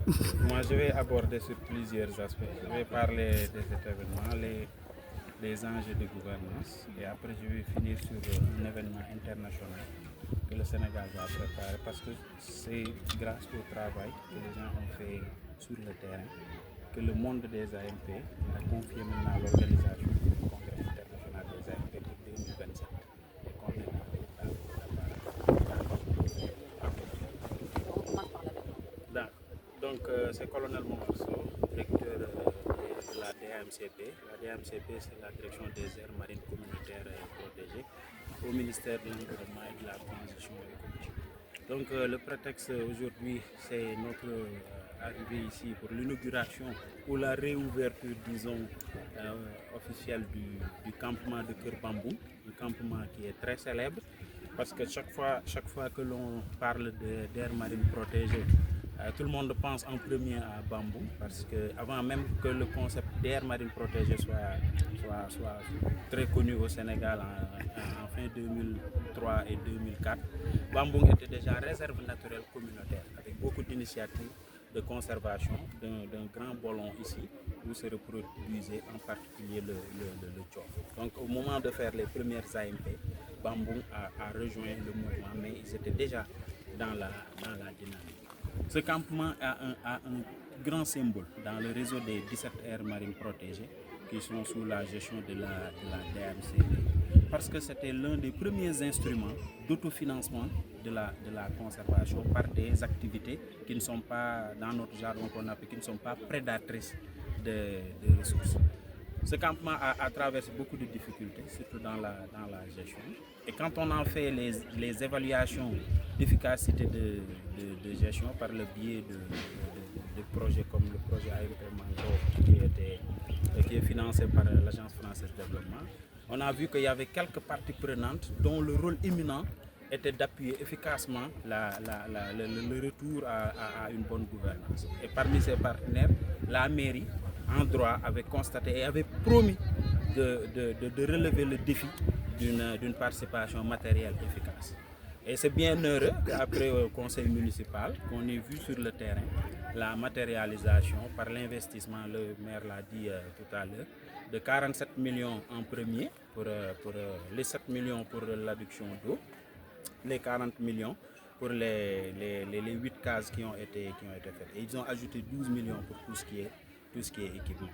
Moi, je vais aborder sur plusieurs aspects. Je vais parler de cet événement, les enjeux de gouvernance, et après je vais finir sur un événement international que le Sénégal va préparer parce que c'est grâce au travail que les gens ont fait sur le terrain que le monde des AMP a confié maintenant l'organisation du Congrès international des AMP pour 2027 et qu'on est donc c'est Colonel Momar Sow, directeur de la DAMCP. La DAMCP, c'est la direction des aires marines communautaires et protégées au ministère de l'Environnement et de la Transition écologique. Donc le prétexte aujourd'hui, c'est notre arrivée ici pour l'inauguration ou la réouverture, disons, officielle du campement de Kër Bambou, un campement qui est très célèbre parce que chaque fois que l'on parle d'aires marines protégées, tout le monde pense en premier à Bambou parce que avant même que le concept d'aire marine protégée soit très connu au Sénégal en fin 2003 et 2004, Bambou était déjà réserve naturelle communautaire avec beaucoup d'initiatives de conservation d'un grand bolon ici où se reproduisait en particulier le tchof. Donc au moment de faire les premières AMP, Bambou a rejoint le mouvement, mais ils étaient déjà dans la dynamique. Ce campement a un grand symbole dans le réseau des 17 aires marines protégées qui sont sous la gestion de la DAMCP, parce que c'était l'un des premiers instruments d'autofinancement de la conservation par des activités qui ne sont pas, dans notre jargon qu'on appelle, qui ne sont pas prédatrices de ressources. Ce campement a traversé beaucoup de difficultés, surtout dans la gestion. Et quand on en fait les évaluations d'efficacité de gestion par le biais de projets comme le projet AMP Mangrove qui est financé par l'Agence française de développement, on a vu qu'il y avait quelques parties prenantes dont le rôle éminent était d'appuyer efficacement le retour à une bonne gouvernance. Et parmi ces partenaires, la mairie, en droit, avait constaté et avait promis de relever le défi d'une participation matérielle efficace. Et c'est bien heureux qu'après au conseil municipal, qu'on ait vu sur le terrain la matérialisation par l'investissement, le maire l'a dit tout à l'heure, de 47 millions en premier pour les 7 millions pour l'adduction d'eau, les 40 millions pour les 8 cases qui ont été faites. Et ils ont ajouté 12 millions pour tout ce qui est équipement.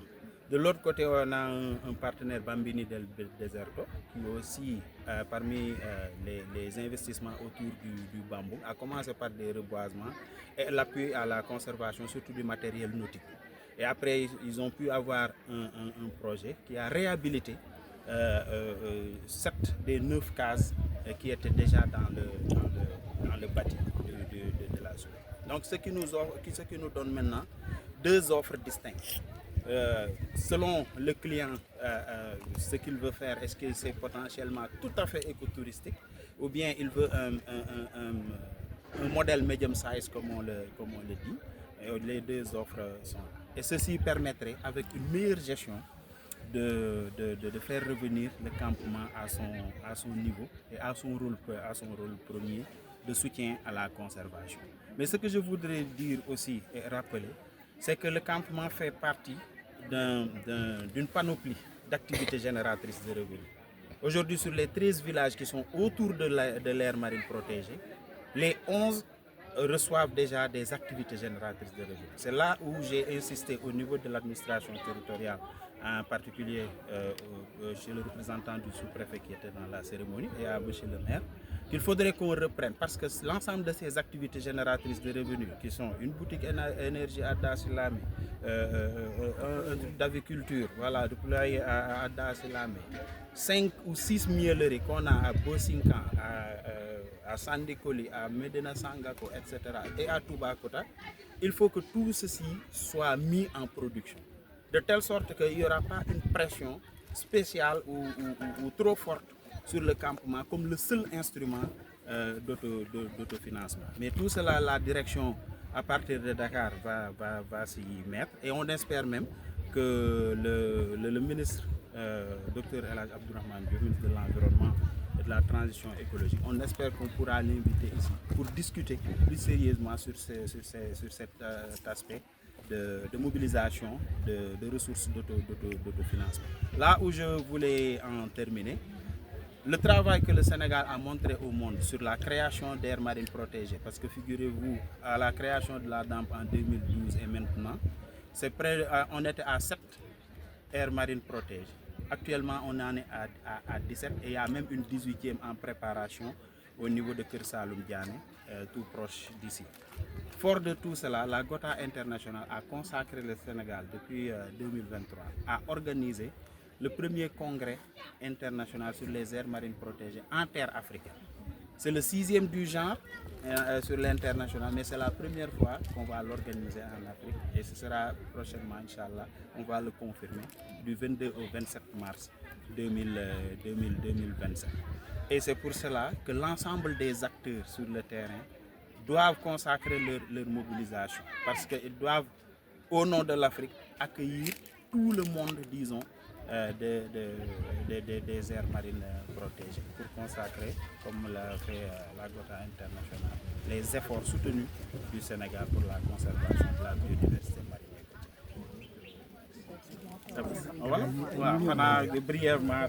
De l'autre côté, on a un partenaire, Bambini del Deserto, qui aussi, parmi les investissements autour du bambou, a commencé par des reboisements et l'appui à la conservation, surtout du matériel nautique. Et après, ils ont pu avoir un projet qui a réhabilité 7 des 9 cases qui étaient déjà dans le bâti de la zone. Donc ce qui nous donne maintenant deux offres distinctes. Selon le client, ce qu'il veut faire, est-ce que c'est potentiellement tout à fait écotouristique ou bien il veut un modèle medium size comme on le dit. Et les deux offres sont là. Et ceci permettrait, avec une meilleure gestion, de faire revenir le campement à son niveau et à son rôle premier de soutien à la conservation. Mais ce que je voudrais dire aussi et rappeler, c'est que le campement fait partie d'une panoplie d'activités génératrices de revenus. Aujourd'hui, sur les 13 villages qui sont autour de l'aire marine protégée, les 11 reçoivent déjà des activités génératrices de revenus. C'est là où j'ai insisté au niveau de l'administration territoriale, en particulier chez le représentant du sous-préfet qui était dans la cérémonie et à monsieur le maire, qu'il faudrait qu'on reprenne parce que l'ensemble de ces activités génératrices de revenus qui sont une boutique énergie à Dassilame, un truc d'aviculture, voilà, déployé à Dassilame, 5 ou 6 mielleries qu'on a à Bosinkan, à Sandikoli, à Medina Sangako, etc. et à Toubakota, il faut que tout ceci soit mis en production. De telle sorte qu'il n'y aura pas une pression spéciale ou trop forte sur le campement comme le seul instrument d'autofinancement. Mais tout cela, la direction à partir de Dakar va s'y mettre et on espère même que le ministre Dr El Hadj Abdourahmane Diouf, ministre de l'Environnement, et de la transition écologique. On espère qu'on pourra l'inviter ici pour discuter plus sérieusement sur cet aspect de mobilisation de ressources d'autofinancement. Là où je voulais en terminer, le travail que le Sénégal a montré au monde sur la création d'aires marines protégées, parce que figurez-vous, à la création de la DAMP en 2012 et maintenant, on était à 7 aires marines protégées. Actuellement, on en est à 17 et il y a même une 18e en préparation au niveau de Keur Saloum Diané, tout proche d'ici. Fort de tout cela, la Gotha International a consacré le Sénégal depuis 2023 à organiser le premier congrès international sur les aires marines protégées en terre africaine. C'est le 6e du genre sur l'international, mais c'est la première fois qu'on va l'organiser en Afrique et ce sera prochainement, Inch'Allah, on va le confirmer, du 22 au 27 mars 2027. Et c'est pour cela que l'ensemble des acteurs sur le terrain doivent consacrer leur mobilisation parce qu'ils doivent, au nom de l'Afrique, accueillir tout le monde, disons, des aires marines protégées pour consacrer, comme l'a fait la Gotha International, les efforts soutenus du Sénégal pour la conservation de la biodiversité marine et côtière. Voilà, brièvement.